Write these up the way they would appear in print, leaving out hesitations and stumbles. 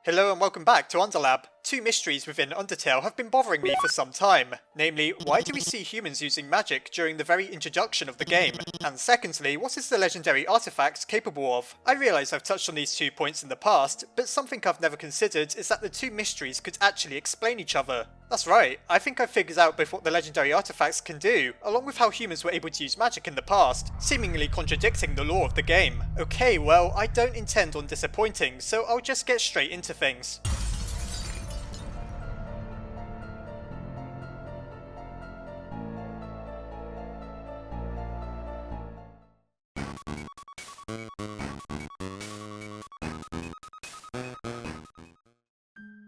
Hello and welcome back to Underlab. Two mysteries within Undertale have been bothering me for some time. Namely, why do we see humans using magic during the very introduction of the game? And secondly, what is the legendary artifact capable of? I realise I've touched on these 2 points in the past, but something I've never considered is that the two mysteries could actually explain each other. That's right, I think I've figured out both what the legendary artifacts can do, along with how humans were able to use magic in the past, seemingly contradicting the lore of the game. Okay, well, I don't intend on disappointing, so I'll just get straight into things.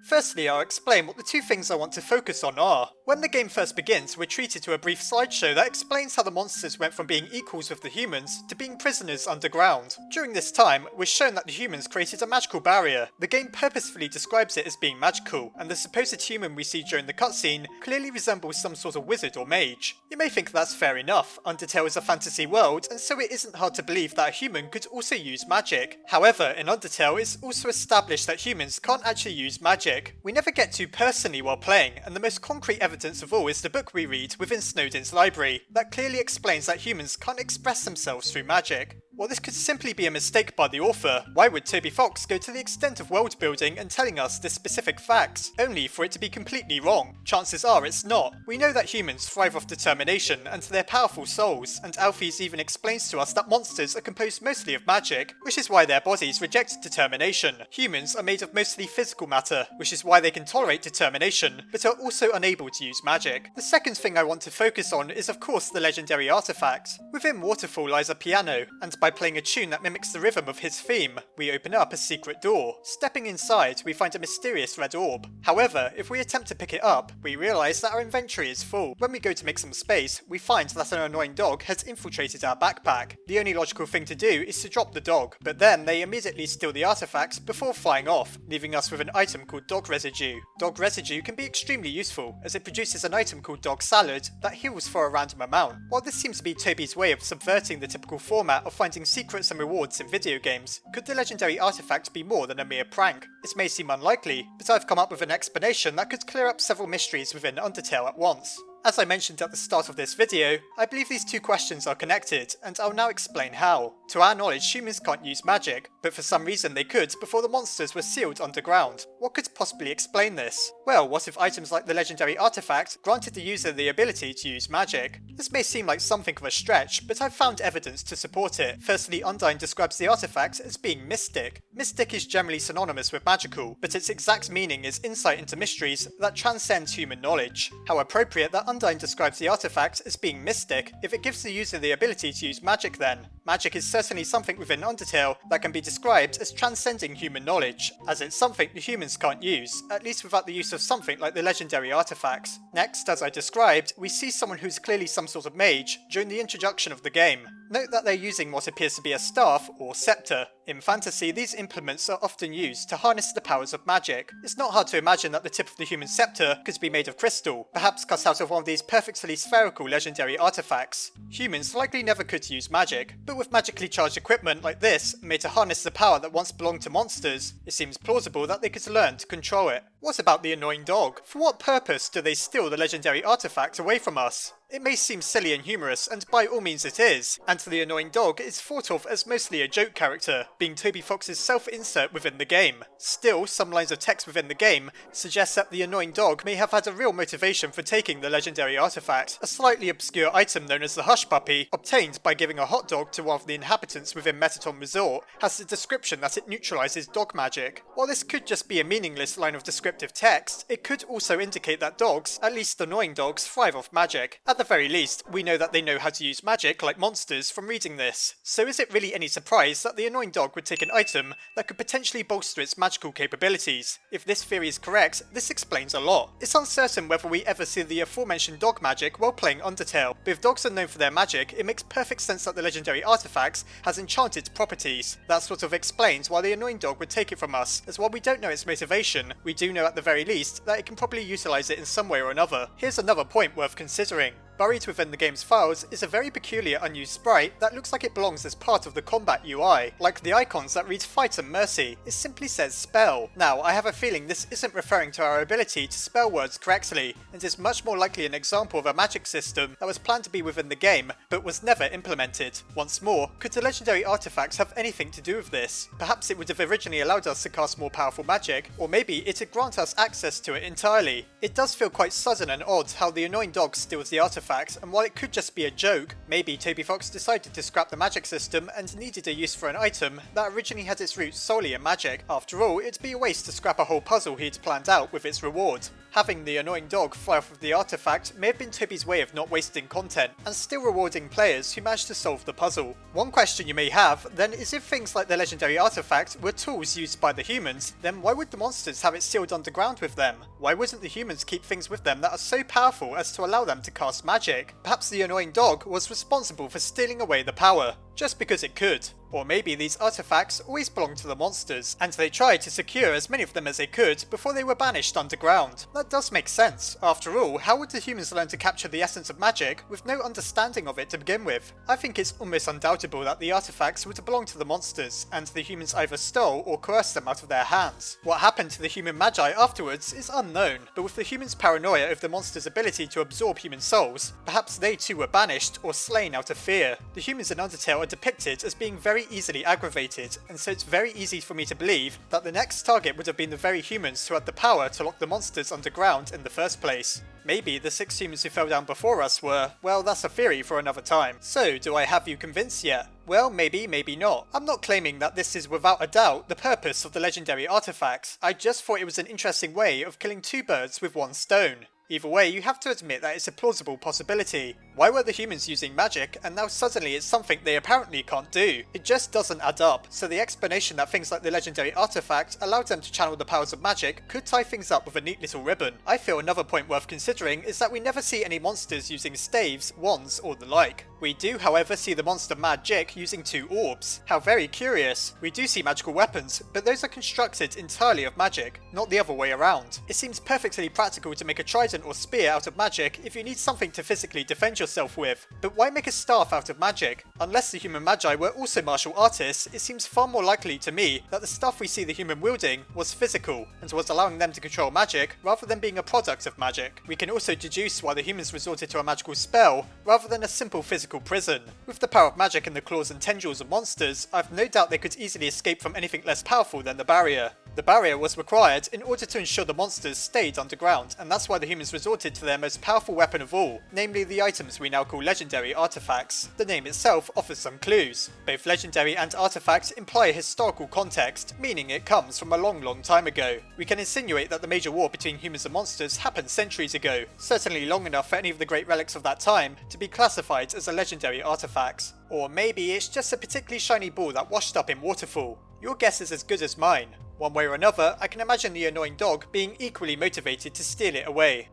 Firstly, I'll explain what the two things I want to focus on are. When the game first begins, we're treated to a brief slideshow that explains how the monsters went from being equals with the humans to being prisoners underground. During this time, we're shown that the humans created a magical barrier. The game purposefully describes it as being magical, and the supposed human we see during the cutscene clearly resembles some sort of wizard or mage. You may think that's fair enough, Undertale is a fantasy world, and so it isn't hard to believe that a human could also use magic. However, in Undertale, it's also established that humans can't actually use magic. We never get to personally while playing, and the most concrete evidence of all is the book we read within Snowdin's library, that clearly explains that humans can't express themselves through magic. While this could simply be a mistake by the author, why would Toby Fox go to the extent of world building and telling us this specific fact, only for it to be completely wrong? Chances are it's not. We know that humans thrive off determination and their powerful souls, and Alphys even explains to us that monsters are composed mostly of magic, which is why their bodies reject determination. Humans are made of mostly physical matter, which is why they can tolerate determination, but are also unable to use magic. The second thing I want to focus on is of course the legendary artifact. Within Waterfall lies a piano, and by playing a tune that mimics the rhythm of his theme, we open up a secret door. Stepping inside, we find a mysterious red orb. However, if we attempt to pick it up, we realise that our inventory is full. When we go to make some space, we find that an annoying dog has infiltrated our backpack. The only logical thing to do is to drop the dog, but then they immediately steal the artifact before flying off, leaving us with an item called dog residue. Dog residue can be extremely useful, as it produces an item called dog salad that heals for a random amount. While this seems to be Toby's way of subverting the typical format of finding secrets and rewards in video games, could the legendary artifact be more than a mere prank? This may seem unlikely, but I've come up with an explanation that could clear up several mysteries within Undertale at once. As I mentioned at the start of this video, I believe these two questions are connected, and I'll now explain how. To our knowledge, humans can't use magic, but for some reason they could before the monsters were sealed underground. What could possibly explain this? Well, what if items like the legendary artifact granted the user the ability to use magic? This may seem like something of a stretch, but I've found evidence to support it. Firstly, Undyne describes the artifact as being mystic. Mystic is generally synonymous with magical, but its exact meaning is insight into mysteries that transcend human knowledge. How appropriate that Undyne describes the artifact as being mystic if it gives the user the ability to use magic then. Magic is certainly something within Undertale that can be described as transcending human knowledge, as it's something the humans can't use, at least without the use of something like the legendary artifacts. Next, as I described, we see someone who's clearly some sort of mage during the introduction of the game. Note that they're using what appears to be a staff, or scepter. In fantasy, these implements are often used to harness the powers of magic. It's not hard to imagine that the tip of the human scepter could be made of crystal, perhaps cut out of one of these perfectly spherical legendary artifacts. Humans likely never could use magic, but with magically charged equipment like this, made to harness the power that once belonged to monsters, it seems plausible that they could learn to control it. What about the annoying dog? For what purpose do they steal the legendary artifact away from us? It may seem silly and humorous, and by all means it is, and the annoying dog is thought of as mostly a joke character, being Toby Fox's self-insert within the game. Still, some lines of text within the game suggest that the annoying dog may have had a real motivation for taking the legendary artifact, a slightly obscure item known as the Hush Puppy, obtained by giving a hot dog to one of the inhabitants within Metaton Resort, has the description that it neutralizes dog magic. While this could just be a meaningless line of descriptive text, it could also indicate that dogs, at least annoying dogs, thrive off magic. At the very least, we know that they know how to use magic like monsters from reading this. So is it really any surprise that the annoying dog would take an item that could potentially bolster its magical capabilities? If this theory is correct, this explains a lot. It's uncertain whether we ever see the aforementioned dog magic while playing Undertale, but if dogs are known for their magic, it makes perfect sense that the legendary artifact has enchanted properties. That sort of explains why the annoying dog would take it from us, as while we don't know its motivation, we do know at the very least that it can probably utilize it in some way or another. Here's another point worth considering. Buried within the game's files is a very peculiar unused sprite that looks like it belongs as part of the combat UI. Like the icons that read Fight and Mercy, it simply says Spell. Now, I have a feeling this isn't referring to our ability to spell words correctly, and is much more likely an example of a magic system that was planned to be within the game, but was never implemented. Once more, could the legendary artifacts have anything to do with this? Perhaps it would have originally allowed us to cast more powerful magic, or maybe it'd grant us access to it entirely. It does feel quite sudden and odd how the annoying dog steals the artifact, and while it could just be a joke, maybe Toby Fox decided to scrap the magic system and needed a use for an item that originally had its roots solely in magic. After all, it'd be a waste to scrap a whole puzzle he'd planned out with its reward. Having the annoying dog fly off with the artifact may have been Toby's way of not wasting content, and still rewarding players who managed to solve the puzzle. One question you may have, then, is if things like the legendary artifact were tools used by the humans, then why would the monsters have it sealed underground with them? Why wouldn't the humans keep things with them that are so powerful as to allow them to cast magic? Perhaps the annoying dog was responsible for stealing away the power, just because it could. Or maybe these artifacts always belonged to the monsters, and they tried to secure as many of them as they could before they were banished underground. That does make sense. After all, how would the humans learn to capture the essence of magic with no understanding of it to begin with? I think it's almost undoubtable that the artifacts would belong to the monsters, and the humans either stole or coerced them out of their hands. What happened to the human magi afterwards is unknown, but with the humans' paranoia of the monsters' ability to absorb human souls, perhaps they too were banished or slain out of fear. The humans in Undertale are depicted as being very easily aggravated, and so it's very easy for me to believe that the next target would have been the very humans who had the power to lock the monsters underground in the first place. Maybe the 6 humans who fell down before us were, well, that's a theory for another time. So, do I have you convinced yet? Well, maybe, maybe not. I'm not claiming that this is without a doubt the purpose of the legendary artifacts. I just thought it was an interesting way of killing 2 birds with 1 stone. Either way, you have to admit that it's a plausible possibility. Why were the humans using magic, and now suddenly it's something they apparently can't do? It just doesn't add up, so the explanation that things like the legendary artifact allowed them to channel the powers of magic could tie things up with a neat little ribbon. I feel another point worth considering is that we never see any monsters using staves, wands, or the like. We do, however, see the monster Mad Jick using 2 orbs. How very curious. We do see magical weapons, but those are constructed entirely of magic, not the other way around. It seems perfectly practical to make a trident or spear out of magic if you need something to physically defend yourself with, but why make a staff out of magic? Unless the human magi were also martial artists, it seems far more likely to me that the stuff we see the human wielding was physical, and was allowing them to control magic rather than being a product of magic. We can also deduce why the humans resorted to a magical spell rather than a simple physical prison. With the power of magic in the claws and tendrils of monsters, I've no doubt they could easily escape from anything less powerful than the barrier. The barrier was required in order to ensure the monsters stayed underground, and that's why the humans resorted to their most powerful weapon of all, namely the items we now call legendary artifacts. The name itself offers some clues. Both legendary and artifact imply a historical context, meaning it comes from a long time ago. We can insinuate that the major war between humans and monsters happened centuries ago, certainly long enough for any of the great relics of that time to be classified as a legendary artifacts. Or maybe it's just a particularly shiny ball that washed up in waterfall. Your guess is as good as mine. One way or another, I can imagine the annoying dog being equally motivated to steal it away.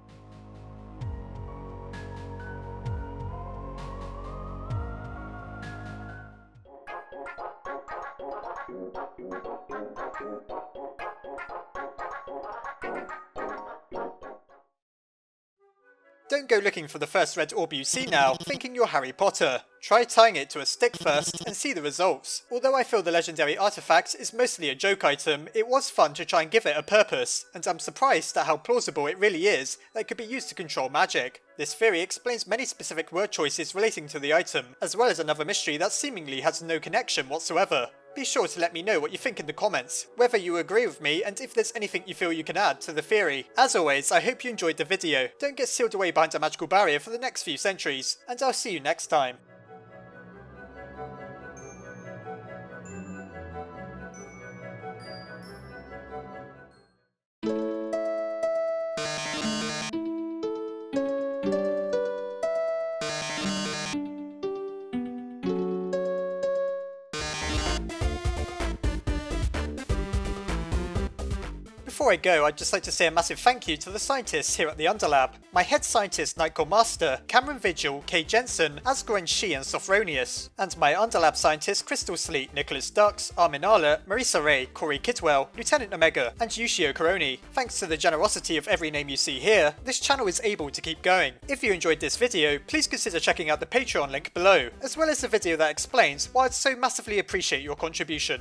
Don't go looking for the first red orb you see now, thinking you're Harry Potter. Try tying it to a stick first and see the results. Although I feel the legendary artifact is mostly a joke item, it was fun to try and give it a purpose, and I'm surprised at how plausible it really is that it could be used to control magic. This theory explains many specific word choices relating to the item, as well as another mystery that seemingly has no connection whatsoever. Be sure to let me know what you think in the comments, whether you agree with me and if there's anything you feel you can add to the theory. As always, I hope you enjoyed the video. Don't get sealed away behind a magical barrier for the next few centuries, and I'll see you next time. Before I go, I'd just like to say a massive thank you to the scientists here at the Underlab. My head scientist Nightcore Master, Cameron Vigil, Kay Jensen, Asgren Shi and Sophronius, and my Underlab scientists Crystal Sleet, Nicholas Dux, Armin Arler, Marisa Ray, Corey Kidwell, Lieutenant Omega, and Yushio Karoni. Thanks to the generosity of every name you see here, this channel is able to keep going. If you enjoyed this video, please consider checking out the Patreon link below, as well as the video that explains why I'd so massively appreciate your contribution.